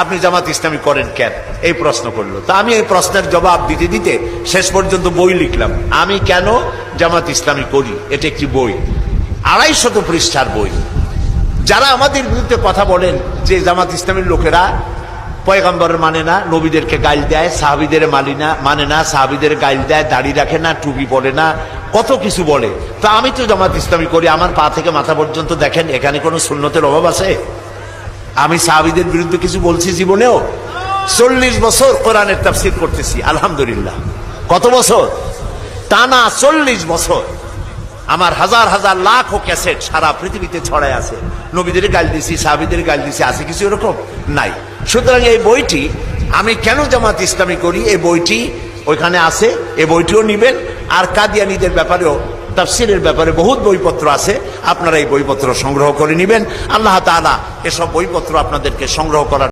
আপনি জামাত ইসলামী করেন কেন, এই প্রশ্ন করলো। তা আমি এই প্রশ্নের জবাব দিতে দিতে শেষ পর্যন্ত বই লিখলাম, আমি কেন জামাত ইসলামী করি। এটা একটি বই, 250 পৃষ্ঠার বই। যারা আমাদের বিরুদ্ধে কথা বলেন যে জামাত ইসলামীর লোকেরা পয়গম্বরের মানে না, নবীদেরকে গাইল দেয়, সাহাবীদের মানে না, সাহাবীদের গাইল দেয়, দাড়ি রাখে না, টুপি পরে না, কত কিছু বলে। তা আমি তো জামাত ইসলামী করি, আমার পা থেকে মাথা পর্যন্ত দেখেন, এখানে কোনো সুন্নতের অভাব আছে? আমি সাহাবীদের বিরুদ্ধে কিছু বলছি জীবনেও? 40 বছর কোরআনের তাফসীর করতেছি আলহামদুলিল্লাহ। কত বছর? টানা 40 বছর। আমার হাজার হাজার লাখো ক্যাসেট সারা পৃথিবীতে ছড়ায় আছে। নবীদের গাল দিছি, সাহাবীদের গাল দিছি, আছে কিছু এরকম? নাই। সুতরাং এই বইটি, আমি কেন জামাত ইসলামী করি, এই বইটি ওইখানে আছে, এই বইটিও নিবেন। আর কাদিয়ানীদের ব্যাপারেও, তাফসীরের ব্যাপারে বহুত বইপত্র আছে, আপনারা এই বইপত্র সংগ্রহ করে নিবেন। আল্লাহ তাআলা এসব বইপত্র আপনাদেরকে সংগ্রহ করার